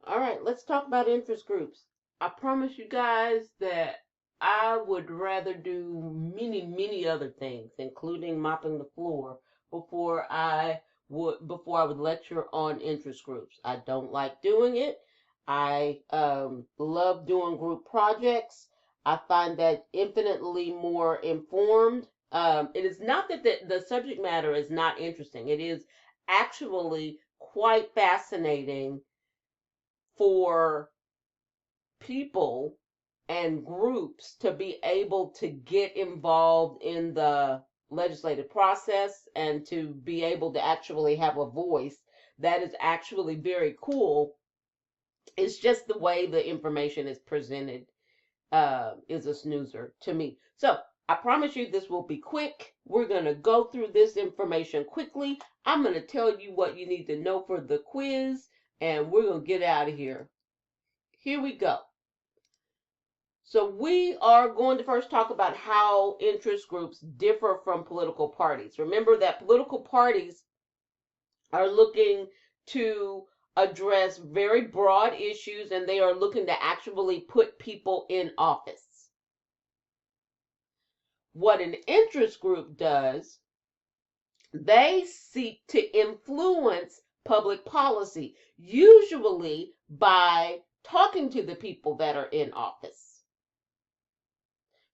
All right, let's talk about interest groups. I promise you guys that I would rather do many other things, including mopping the floor, before I would lecture on interest groups. I don't like doing it. I love doing group projects. I find that infinitely more informed. It is not that the subject matter is not interesting. It is actually quite fascinating for people and groups to be able to get involved in the legislative process and to be able to actually have a voice. That is actually very cool. It's just the way the information is presented is a snoozer to me. So I promise you this will be quick. We're going to go through this information quickly. I'm going to tell you what you need to know for the quiz, and we're going to get out of here. Here we go. So we are going to first talk about how interest groups differ from political parties. Remember that political parties are looking to address very broad issues, and they are looking to actually put people in office. What an interest group does, they seek to influence public policy, usually by talking to the people that are in office.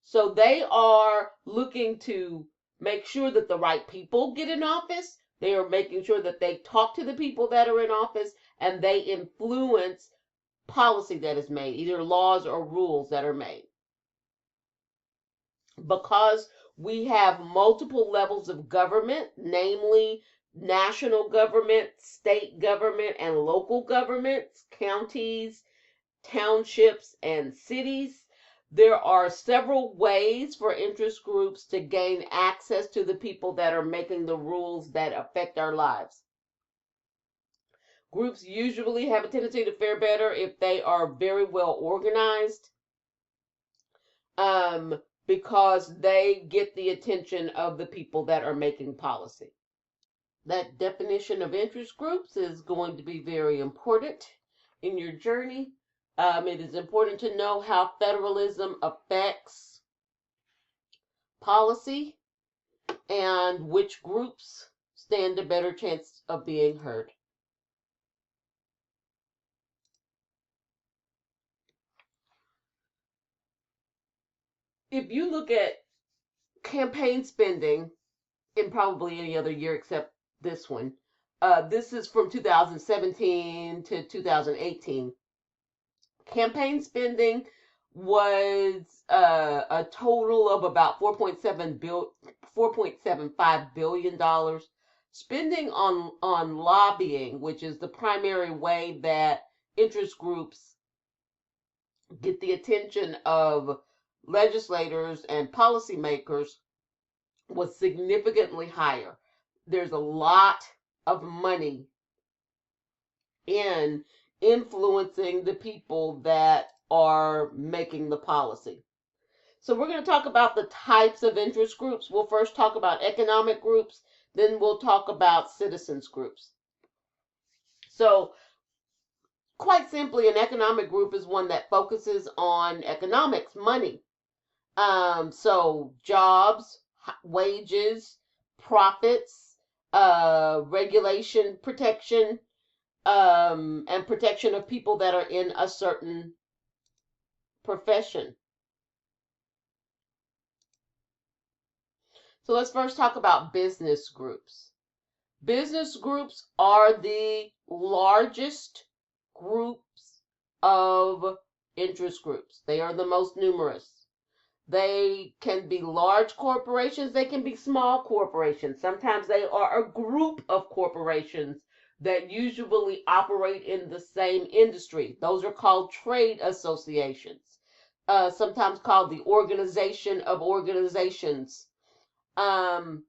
So they are looking to make sure that the right people get in office. They are making sure that they talk to the people that are in office, and they influence policy that is made, either laws or rules that are made. Because we have multiple levels of government, namely national government, state government, and local governments, counties, townships, and cities. There are several ways for interest groups to gain access to the people that are making the rules that affect our lives. Groups usually have a tendency to fare better if they are very well organized, because they get the attention of the people that are making policy. That definition of interest groups is going to be very important in your journey. It is important to know how federalism affects policy and which groups stand a better chance of being heard. If you look at campaign spending in probably any other year except this one, this is from 2017 to 2018. Campaign spending was a total of about $4.75 billion. Spending on lobbying, which is the primary way that interest groups get the attention of legislators and policymakers, was significantly higher. There's a lot of money in influencing the people that are making the policy. So we're going to talk about the types of interest groups. We'll first talk about economic groups, then we'll talk about citizens groups. So quite simply, an economic group is one that focuses on economics, money. So jobs, wages, profits, regulation, protection, and protection of people that are in a certain profession. So let's first talk about business groups. Business groups are the largest groups of interest groups. They are the most numerous. They can be large corporations, they can be small corporations. Sometimes they are a group of corporations that usually operate in the same industry. Those are called trade associations, sometimes called the Organization of Organizations. And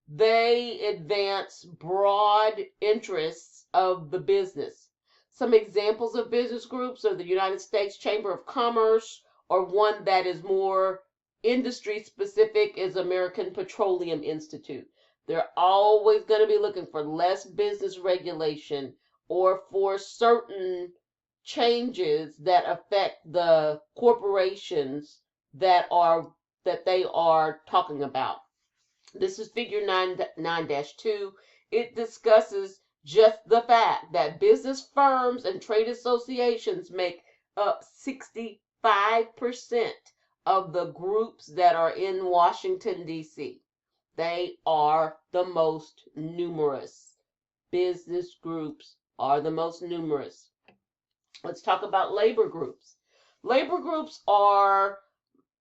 they advance broad interests of the business. Some examples of business groups are the United States Chamber of Commerce, or one that is more industry specific is American Petroleum Institute. They're always going to be looking for less business regulation or for certain changes that affect the corporations that they are talking about. This is figure 9-2. It discusses just the fact that business firms and trade associations make up 65% of the groups that are in Washington, D.C. They are the most numerous. Business groups are the most numerous. Let's talk about labor groups. Labor groups are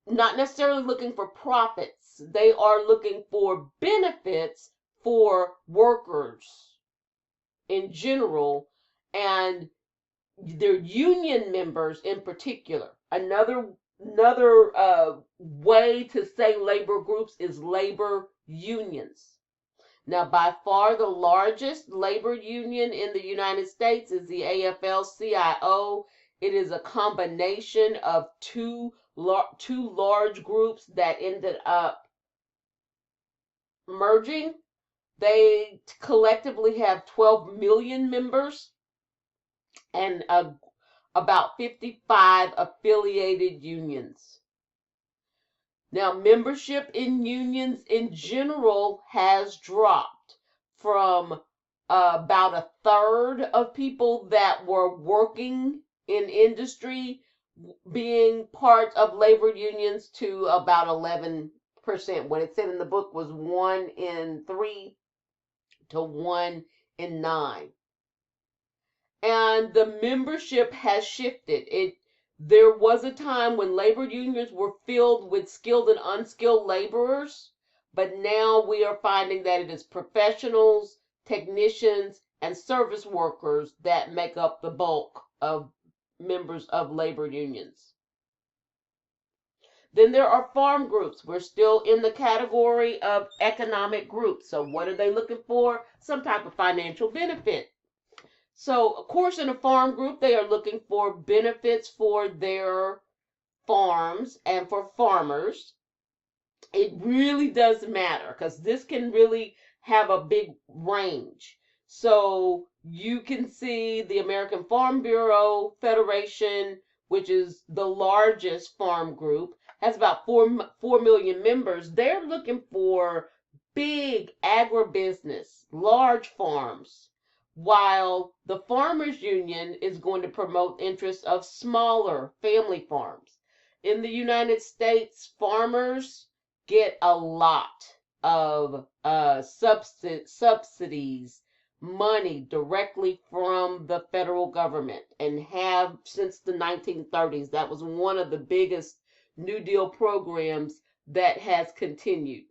not necessarily looking for profits. They are looking for benefits for workers in general and their union members in particular. Another way to say labor groups is labor unions. Now, by far the largest labor union in the United States is the AFL-CIO. It is a combination of two large groups that ended up merging. They collectively have 12 million members and about 55 affiliated unions. Now, membership in unions in general has dropped from about a third of people that were working in industry being part of labor unions to about 11%. What it said in the book was 1 in 3 to 1 in 9. And the membership has shifted. There was a time when labor unions were filled with skilled and unskilled laborers, but now we are finding that it is professionals, technicians, and service workers that make up the bulk of members of labor unions. Then there are farm groups. We're still in the category of economic groups. So what are they looking for? Some type of financial benefit. So, of course, in a farm group, they are looking for benefits for their farms and for farmers. It really does matter because this can really have a big range. So you can see the American Farm Bureau Federation, which is the largest farm group, has about 4 million members. They're looking for big agribusiness, large farms, while the Farmers Union is going to promote interests of smaller family farms. In the United States, farmers get a lot of subsidies, money directly from the federal government, and have since the 1930s. That was one of the biggest New Deal programs that has continued.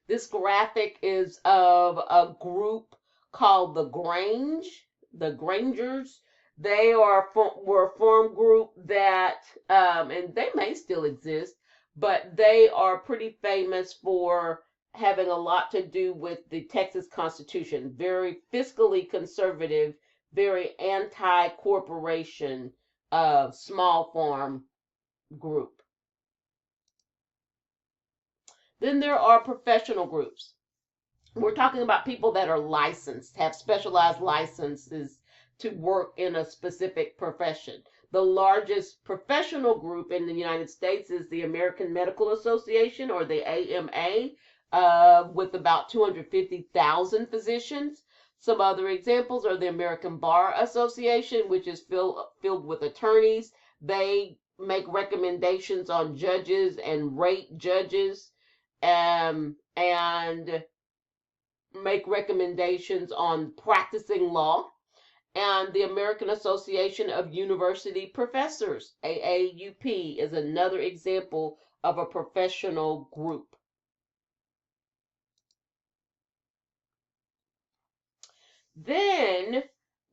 This graphic is of a group called the Grangers. They were a farm group that, and they may still exist, but they are pretty famous for having a lot to do with the Texas Constitution. Very fiscally conservative, very anti-corporation, small farm group. Then there are professional groups. We're talking about people that are licensed, have specialized licenses to work in a specific profession. The largest professional group in the United States is the American Medical Association, or the AMA, with about 250,000 physicians. Some other examples are the American Bar Association, which is filled with attorneys. They make recommendations on judges and rate judges, and make recommendations on practicing law. And the American Association of University Professors, AAUP, is another example of a professional group. Then,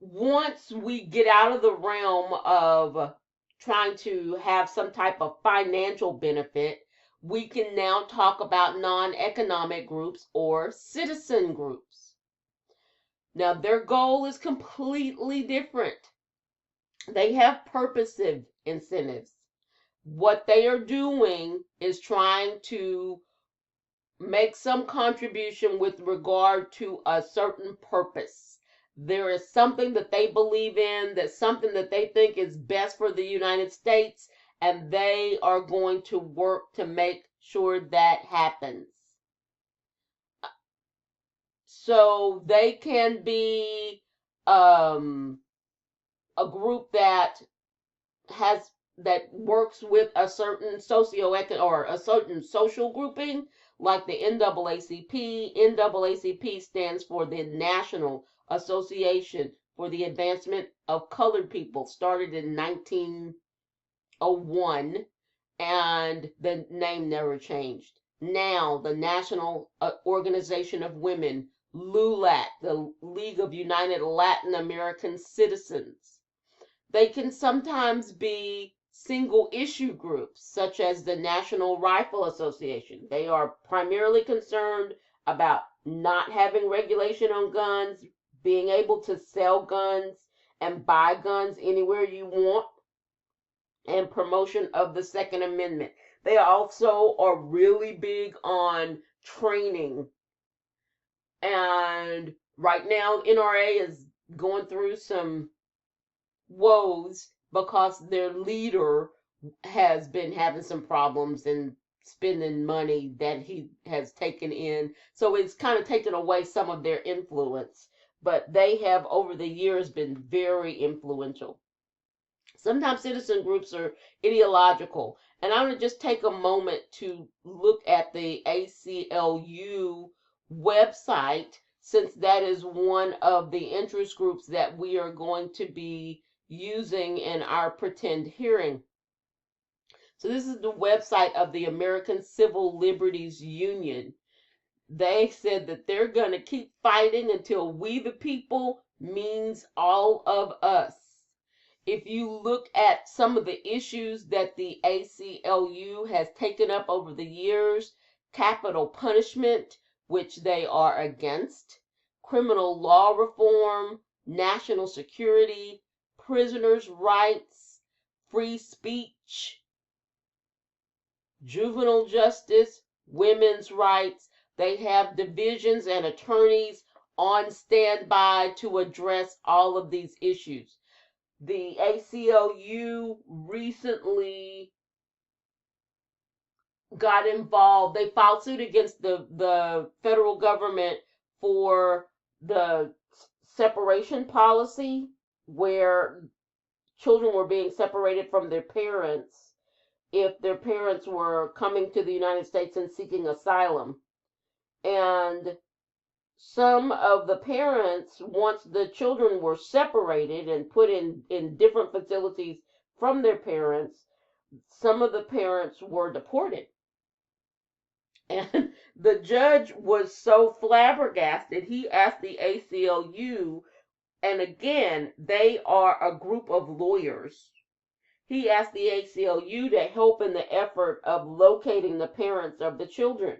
once we get out of the realm of trying to have some type of financial benefit, we can now talk about non-economic groups or citizen groups. Now, their goal is completely different. They have purposive incentives. What they are doing is trying to make some contribution with regard to a certain purpose. there is something that they believe in, that's something that they think is best for the United States, and they are going to work to make sure that happens. So they can be a group that works with a certain socioeconomic or a certain social grouping, like the NAACP. NAACP stands for the National Association for the Advancement of Colored People, started in 1901, and the name never changed. Now, the National Organization of Women, LULAC, the League of United Latin American Citizens. They can sometimes be single issue groups, such as the National Rifle Association. They are primarily concerned about not having regulation on guns, being able to sell guns and buy guns anywhere you want, and promotion of the Second Amendment. They also are really big on training. And right now, NRA is going through some woes because their leader has been having some problems and spending money that he has taken in. So it's kind of taken away some of their influence. But they have, over the years, been very influential. Sometimes citizen groups are ideological. And I'm going to just take a moment to look at the ACLU website, since that is one of the interest groups that we are going to be using in our pretend hearing. So this is the website of the American Civil Liberties Union. They said that they're going to keep fighting until we the people means all of us. If you look at some of the issues that the ACLU has taken up over the years, capital punishment, which they are against, criminal law reform, national security, prisoners' rights, free speech, juvenile justice, women's rights. They have divisions and attorneys on standby to address all of these issues. The ACLU recently got involved. They filed suit against the federal government for the separation policy, where children were being separated from their parents if their parents were coming to the United States and seeking asylum. And some of the parents, once the children were separated and put in different facilities from their parents, some of the parents were deported. And the judge was so flabbergasted, he asked the ACLU, and again, they are a group of lawyers. He asked the ACLU to help in the effort of locating the parents of the children.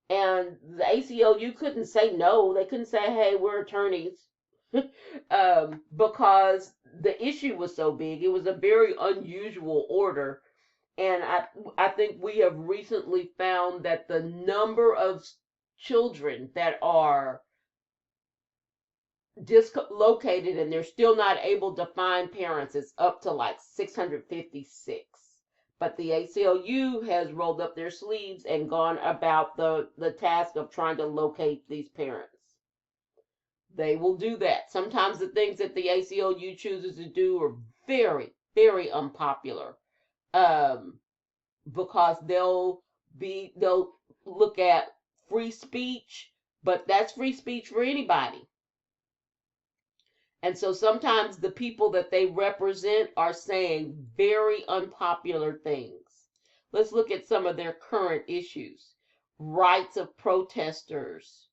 And the ACLU couldn't say no. They couldn't say, hey, we're attorneys. Because the issue was so big. It was a very unusual order. And I think we have recently found that the number of children that are dislocated and they're still not able to find parents is up to like 656. But the ACLU has rolled up their sleeves and gone about the task of trying to locate these parents. They will do that. Sometimes the things that the ACLU chooses to do are very, very unpopular. Because they'll look at free speech, but that's free speech for anybody. And so sometimes the people that they represent are saying very unpopular things. Let's look at some of their current issues. Rights of protesters,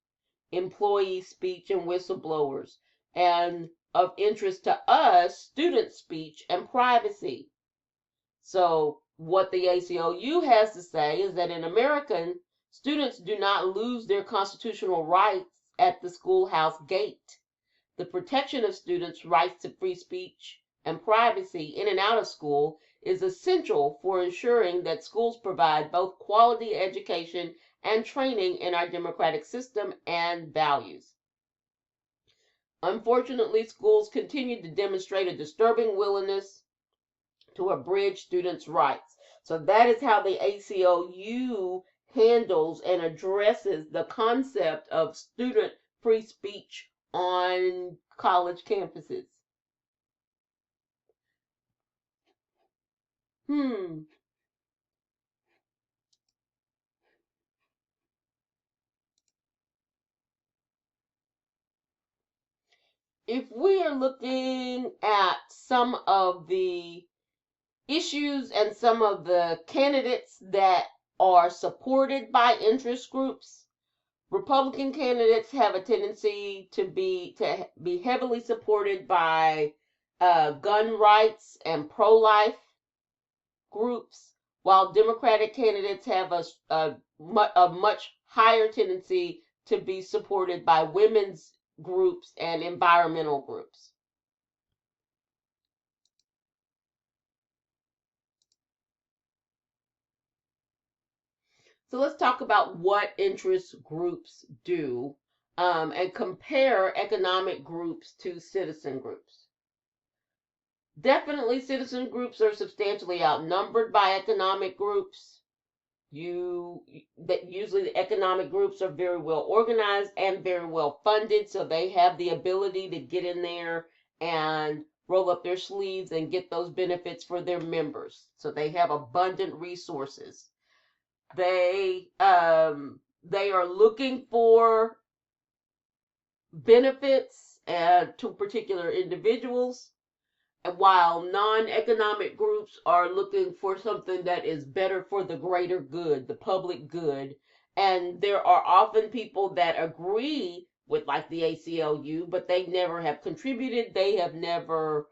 employee speech and whistleblowers, and of interest to us, student speech and privacy. So what the ACLU has to say is that in America, students do not lose their constitutional rights at the schoolhouse gate. The protection of students' rights to free speech and privacy in and out of school is essential for ensuring that schools provide both quality education and training in our democratic system and values. Unfortunately, schools continue to demonstrate a disturbing willingness to abridge students' rights. So that is how the ACLU handles and addresses the concept of student free speech on college campuses. Hmm. If we are looking at some of the issues and some of the candidates that are supported by interest groups, Republican candidates have a tendency to be heavily supported by gun rights and pro-life groups, while Democratic candidates have a much higher tendency to be supported by women's groups and environmental groups. So let's talk about what interest groups do, and compare economic groups to citizen groups. Definitely, citizen groups are substantially outnumbered by economic groups. That usually the economic groups are very well organized and very well funded, so they have the ability to get in there and roll up their sleeves and get those benefits for their members. So they have abundant resources. They are looking for benefits to particular individuals, and while non-economic groups are looking for something that is better for the greater good, the public good. And there are often people that agree with, like, the ACLU, but they never have contributed. They have never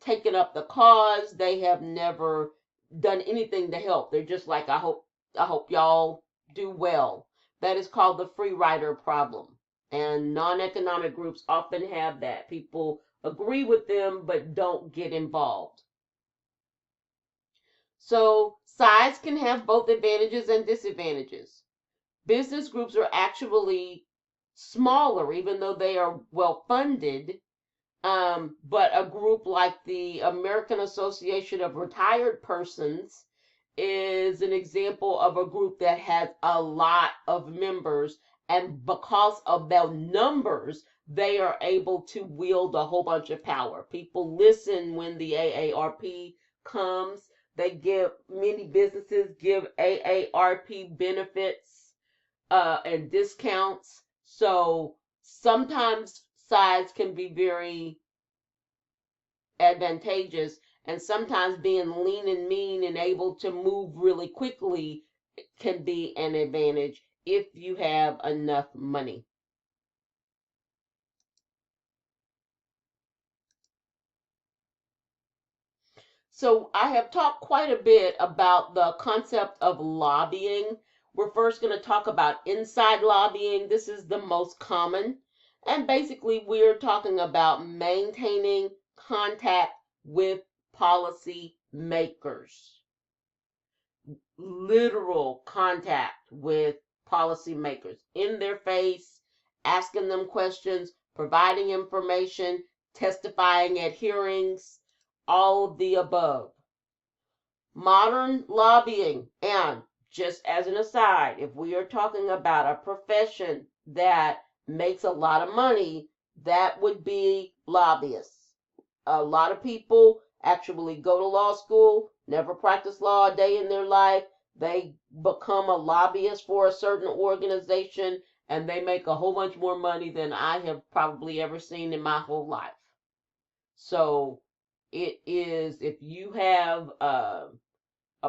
taken up the cause. They have never done anything to help. They're just like, I hope y'all do well. That is called the free rider problem. And non-economic groups often have that. People agree with them but don't get involved. So size can have both advantages and disadvantages. Business groups are actually smaller, even though they are well funded. But a group like the American Association of Retired Persons is an example of a group that has a lot of members, and because of their numbers, they are able to wield a whole bunch of power. People listen when the AARP comes. Many businesses give AARP benefits and discounts. So sometimes size can be very advantageous, and sometimes being lean and mean and able to move really quickly can be an advantage if you have enough money. So I have talked quite a bit about the concept of lobbying. We're first going to talk about inside lobbying. This is the most common. And basically, we're talking about maintaining contact with policy makers, literal contact with policymakers in their face, asking them questions, providing information, testifying at hearings, all of the above. Modern lobbying, and just as an aside, if we are talking about a profession that makes a lot of money, that would be lobbyists. A lot of people actually go to law school, never practice law a day in their life. They become a lobbyist for a certain organization, and they make a whole bunch more money than I have probably ever seen in my whole life. So it is, if you have a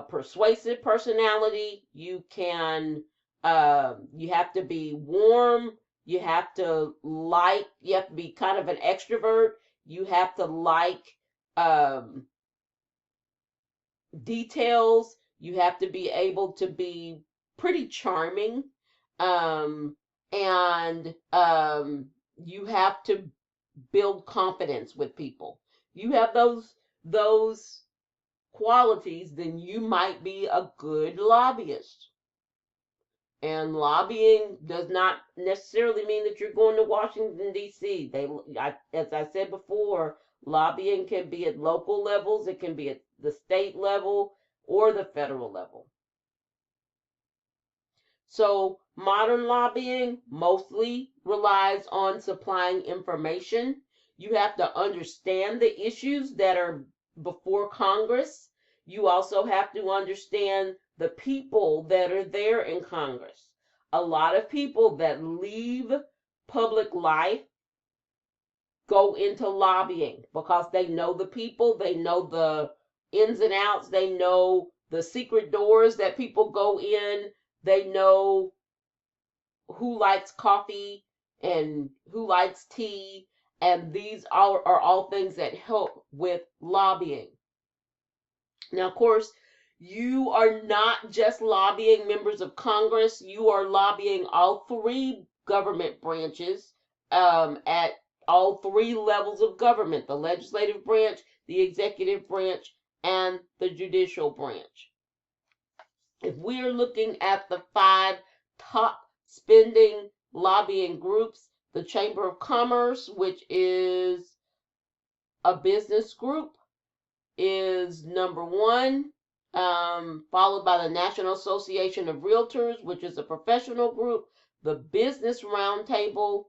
persuasive personality, you have to be warm, you have to be kind of an extrovert, you have to like um, details, you have to be able to be pretty charming, um, and you have to build confidence with people. You have those qualities, then you might be a good lobbyist. And lobbying does not necessarily mean that you're going to Washington, D.C. As I said before, lobbying can be at local levels, it can be at the state level or the federal level. So modern lobbying mostly relies on supplying information. You have to understand the issues that are before Congress. You also have to understand the people that are there in Congress. A lot of people that leave public life go into lobbying because they know the people, they know the ins and outs, they know the secret doors that people go in, they know who likes coffee and who likes tea, and these are all things that help with lobbying. Now, of course, you are not just lobbying members of Congress, you are lobbying all three government branches at all three levels of government: the legislative branch, the executive branch, and the judicial branch. If we are looking at the 5 top spending lobbying groups, the Chamber of Commerce, which is a business group, is number 1, followed by the National Association of Realtors, which is a professional group, the Business Roundtable,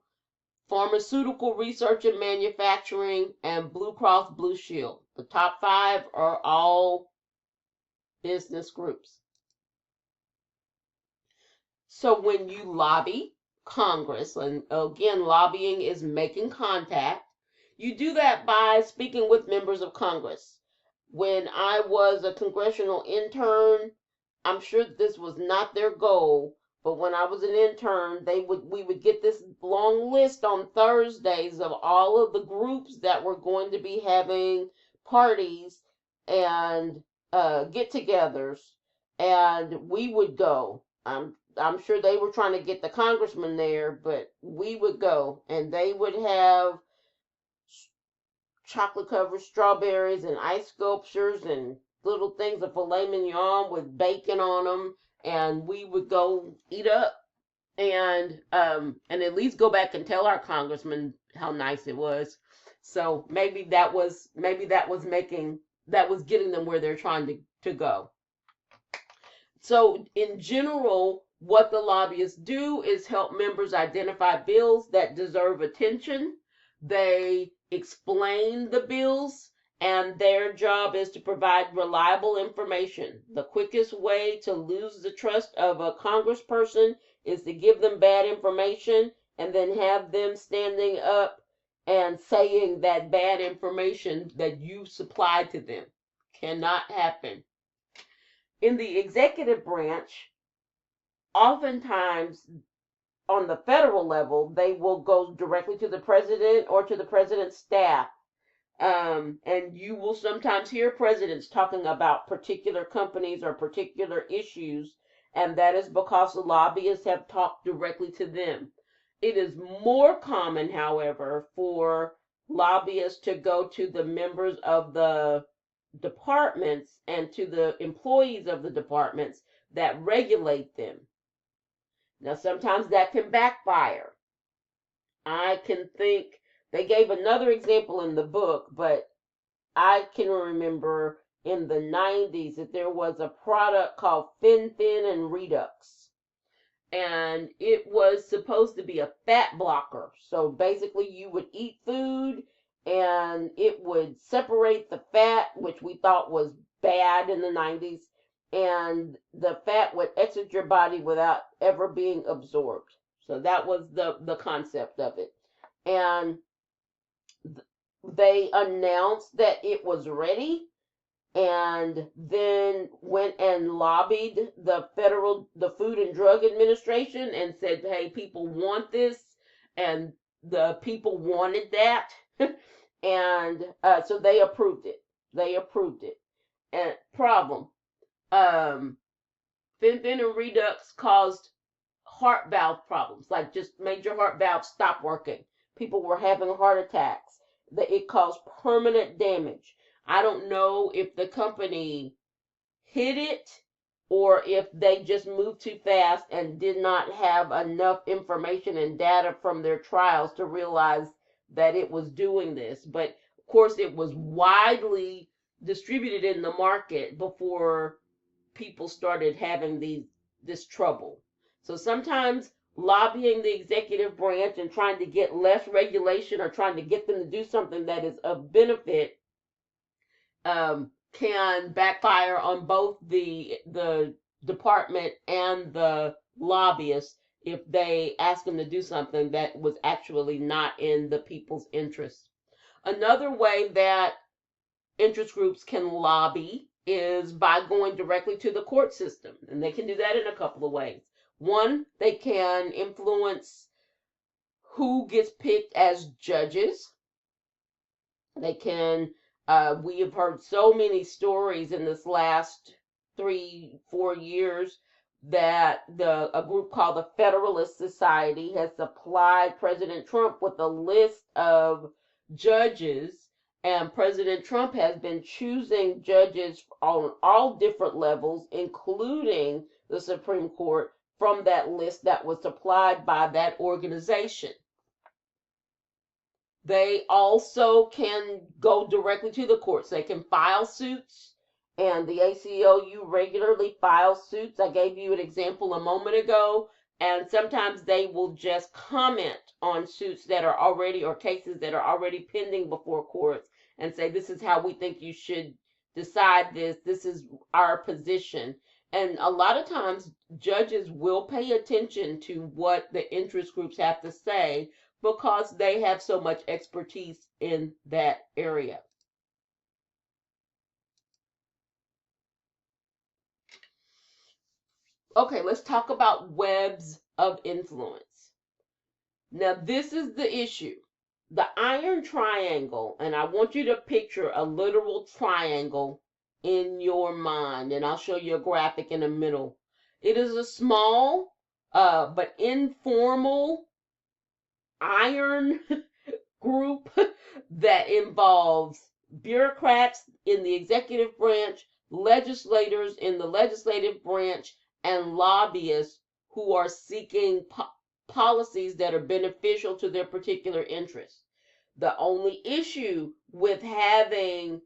Pharmaceutical Research and Manufacturing, and Blue Cross Blue Shield. The top 5 are all business groups. So when you lobby Congress, and again, lobbying is making contact, you do that by speaking with members of Congress. When I was a congressional intern, I'm sure this was not their goal, but when I was an intern, we would get this long list on Thursdays of all of the groups that were going to be having parties and get-togethers, and we would go. I'm sure they were trying to get the congressman there, but we would go, and they would have chocolate covered strawberries and ice sculptures and little things of filet mignon with bacon on them, and we would go eat up and at least go back and tell our congressman how nice it was. So maybe that was getting them where they're trying to go. So in general, what the lobbyists do is help members identify bills that deserve attention. They explain the bills, and their job is to provide reliable information. The quickest way to lose the trust of a congressperson is to give them bad information and then have them standing up and saying that bad information that you supplied to them. Cannot happen. In the executive branch, oftentimes on the federal level, they will go directly to the president or to the president's staff. And you will sometimes hear presidents talking about particular companies or particular issues, and that is because the lobbyists have talked directly to them. It is more common, however, for lobbyists to go to the members of the departments and to the employees of the departments that regulate them. Now, sometimes that can backfire. I can think they gave another example in the book, but I can remember in the 90s that there was a product called Fen-Phen and Redux. And it was supposed to be a fat blocker. So basically you would eat food and it would separate the fat, which we thought was bad in the 90s, and the fat would exit your body without ever being absorbed. So that was the concept of it. And they announced that it was ready, and then went and lobbied the Food and Drug Administration and said, hey, people want this, and the people wanted that. And so they approved it. And problem, Fen-Phen and Redux caused heart valve problems, like just made your heart valve stop working. People were having heart attacks. It caused permanent damage. I don't know if the company hid it or if they just moved too fast and did not have enough information and data from their trials to realize that it was doing this. But of course, it was widely distributed in the market before people started having this trouble. So sometimes lobbying the executive branch and trying to get less regulation or trying to get them to do something that is of benefit can backfire on both the department and the lobbyists if they ask them to do something that was actually not in the people's interest. Another way that interest groups can lobby is by going directly to the court system, and they can do that in a couple of ways. One, they can influence who gets picked as judges. They can, we have heard so many stories in this last 3-4 years that a group called the Federalist Society has supplied President Trump with a list of judges, and President Trump has been choosing judges on all different levels, including the Supreme Court, from that list that was supplied by that organization. They also can go directly to the courts. They can file suits, and the ACLU regularly files suits. I gave you an example a moment ago, and sometimes they will just comment on suits that are already, or cases that are already pending before courts, and say, this is how we think you should decide this. This is our position. And a lot of times, judges will pay attention to what the interest groups have to say, because they have so much expertise in that area. Okay, let's talk about webs of influence. Now, this is the issue. The iron triangle, and I want you to picture a literal triangle in your mind, and I'll show you a graphic in the middle. It is a small but informal iron group that involves bureaucrats in the executive branch, legislators in the legislative branch, and lobbyists who are seeking policies that are beneficial to their particular interests. The only issue with having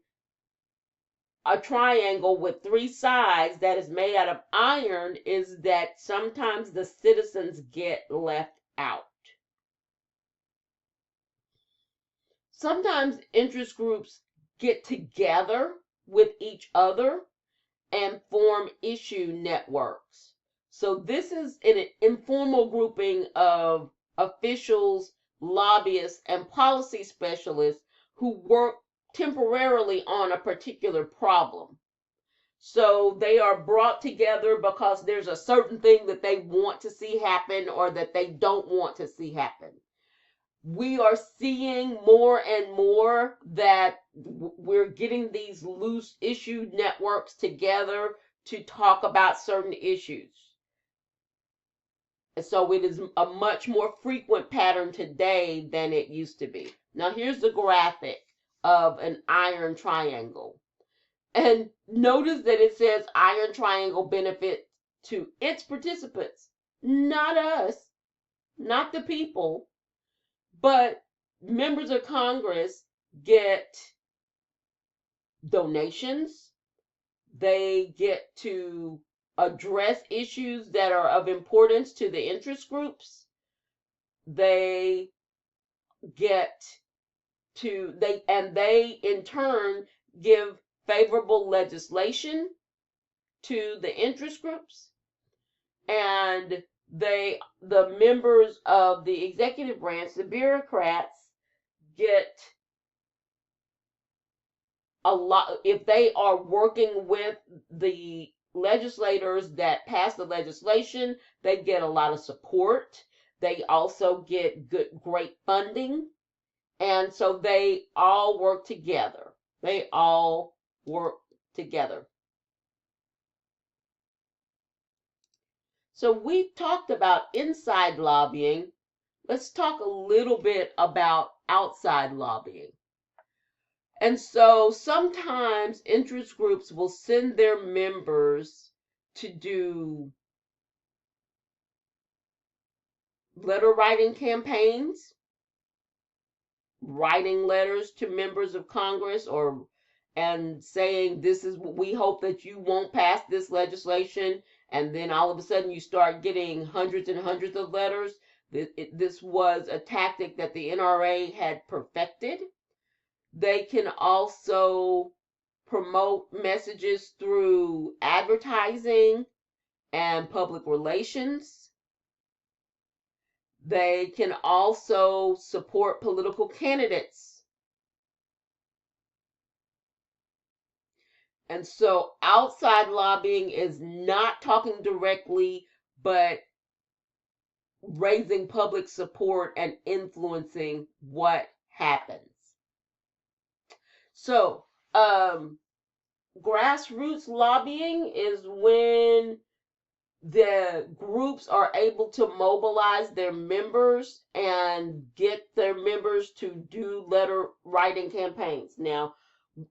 a triangle with 3 sides that is made out of iron is that sometimes the citizens get left out. Sometimes interest groups get together with each other and form issue networks. So this is an informal grouping of officials, lobbyists, and policy specialists who work temporarily on a particular problem. So they are brought together because there's a certain thing that they want to see happen or that they don't want to see happen. We are seeing more and more that we're getting these loose issue networks together to talk about certain issues. And so it is a much more frequent pattern today than it used to be. Now here's the graphic of an iron triangle. And notice that it says iron triangle benefit to its participants, not us, not the people. But members of Congress get donations. They get to address issues that are of importance to the interest groups. They get to, they in turn give favorable legislation to the interest groups. And the members of the executive branch, the bureaucrats, get a lot. If they are working with the legislators that pass the legislation, they get a lot of support. They also get great funding, and so they all work together. They all work together. So we've talked about inside lobbying. Let's talk a little bit about outside lobbying. And so sometimes interest groups will send their members to do letter writing campaigns, writing letters to members of Congress and saying this is what we hope that you won't pass this legislation, and then all of a sudden you start getting hundreds and hundreds of letters. This was a tactic that the NRA had perfected. They can also promote messages through advertising and public relations. They can also support political candidates. And so outside lobbying is not talking directly, but raising public support and influencing what happens. So, grassroots lobbying is when the groups are able to mobilize their members and get their members to do letter writing campaigns. Now,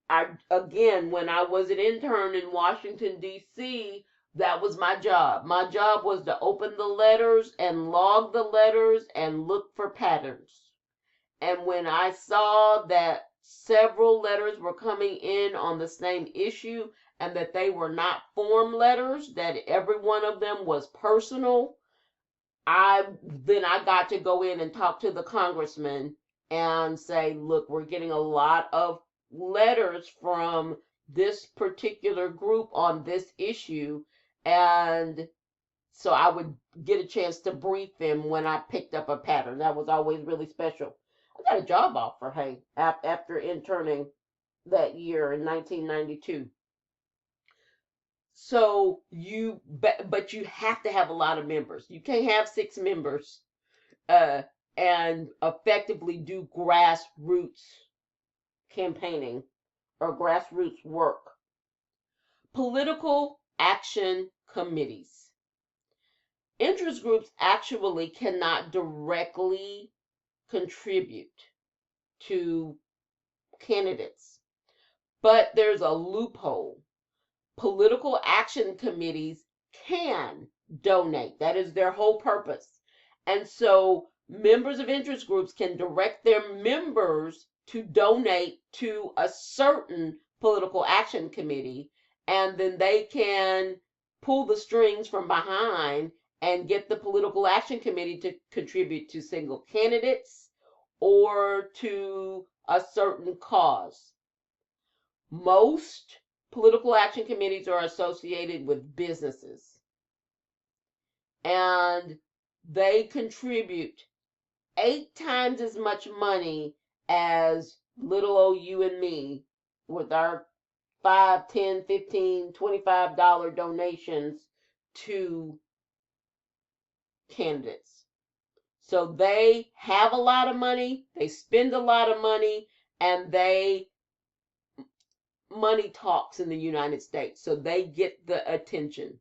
when I was an intern in Washington, D.C., that was my job. My job was to open the letters and log the letters and look for patterns. And when I saw that several letters were coming in on the same issue and that they were not form letters, that every one of them was personal, I got to go in and talk to the congressman and say, look, we're getting a lot of letters from this particular group on this issue. And so I would get a chance to brief him when I picked up a pattern. That was always really special. I got a job offer, hey, after interning that year in 1992. So but you have to have a lot of members. You can't have 6 members and effectively do grassroots campaigning or grassroots work. Political action committees. Interest groups actually cannot directly contribute to candidates, but there's a loophole. Political action committees can donate. That is their whole purpose. And so members of interest groups can direct their members to donate to a certain political action committee, and then they can pull the strings from behind and get the political action committee to contribute to single candidates or to a certain cause. Most political action committees are associated with businesses, and they contribute 8 times as much money as little old you and me with our $5, $10, $15, $25 donations to candidates. So they have a lot of money, they spend a lot of money, and money talks in the United States, so they get the attention.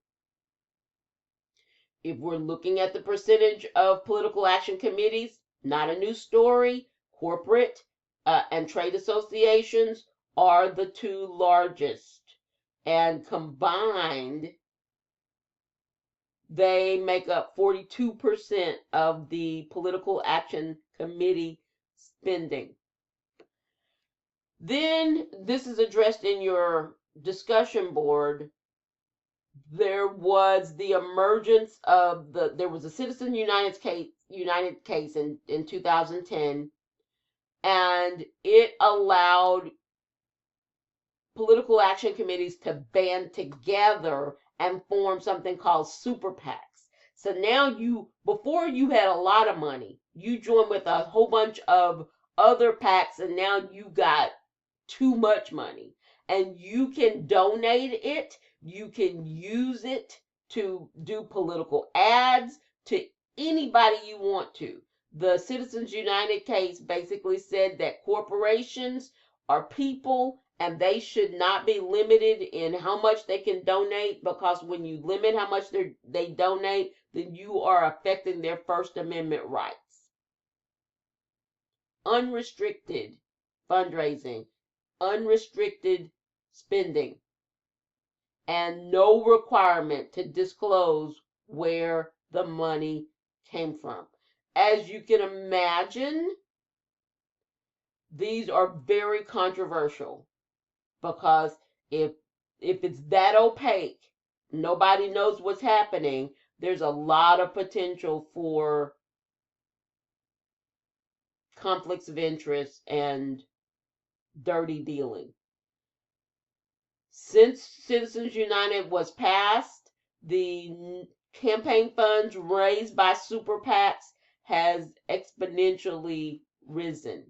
If we're looking at the percentage of political action committees, not a new story. Corporate and trade associations are the 2 largest, and combined they make up 42% of the political action committee spending. Then this is addressed in your discussion board. There was the emergence of there was a Citizens United case in 2010, and it allowed political action committees to band together and form something called super PACs. So now before you had a lot of money, you joined with a whole bunch of other PACs, and now you got too much money, and you can donate it, you can use it to do political ads to anybody you want to. The Citizens United case basically said that corporations are people and they should not be limited in how much they can donate, because when you limit how much they donate, then you are affecting their First Amendment rights. Unrestricted fundraising, unrestricted spending. and no requirement to disclose where the money came from. As you can imagine, these are very controversial because if it's that opaque, nobody knows what's happening, there's a lot of potential for conflicts of interest and dirty dealing. Since Citizens United was passed, the campaign funds raised by super PACs has exponentially risen.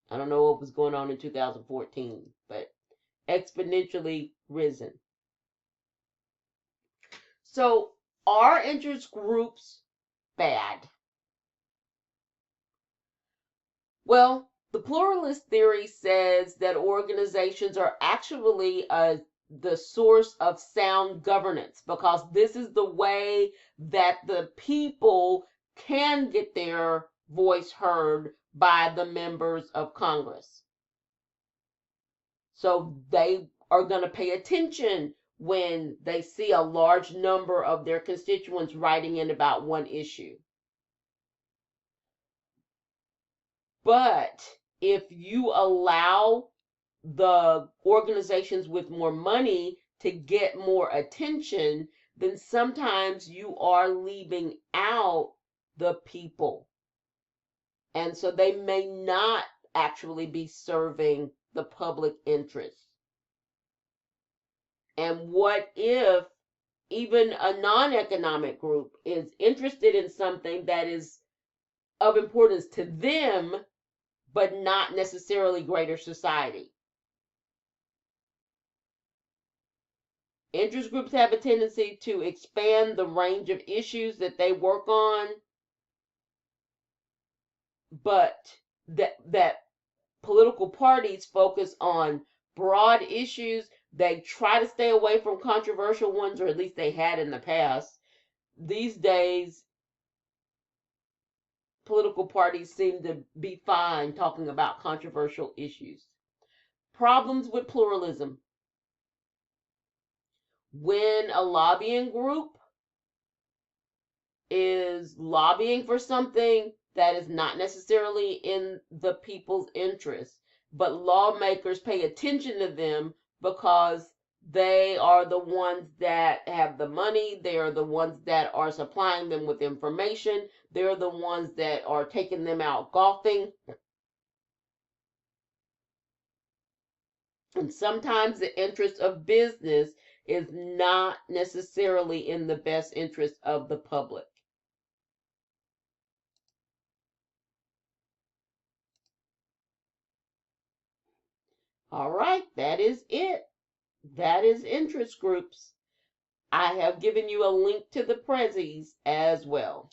I don't know what was going on in 2014, but exponentially risen. So, are interest groups bad? Well, the pluralist theory says that organizations are actually the source of sound governance because this is the way that the people can get their voice heard by the members of Congress. So they are going to pay attention when they see a large number of their constituents writing in about one issue. But if you allow the organizations with more money to get more attention, then sometimes you are leaving out the people. And so they may not actually be serving the public interest. And what if even a non-economic group is interested in something that is of importance to them, but not necessarily greater society? Interest groups have a tendency to expand the range of issues that they work on, but that political parties focus on broad issues. They try to stay away from controversial ones, or at least they had in the past. These days, political parties seem to be fine talking about controversial issues. Problems with pluralism. When a lobbying group is lobbying for something that is not necessarily in the people's interest, but lawmakers pay attention to them because they are the ones that have the money, they are the ones that are supplying them with information, they're the ones that are taking them out golfing. And sometimes the interest of business is not necessarily in the best interest of the public. All right, that is it. That is interest groups. I have given you a link to the prezzies as well.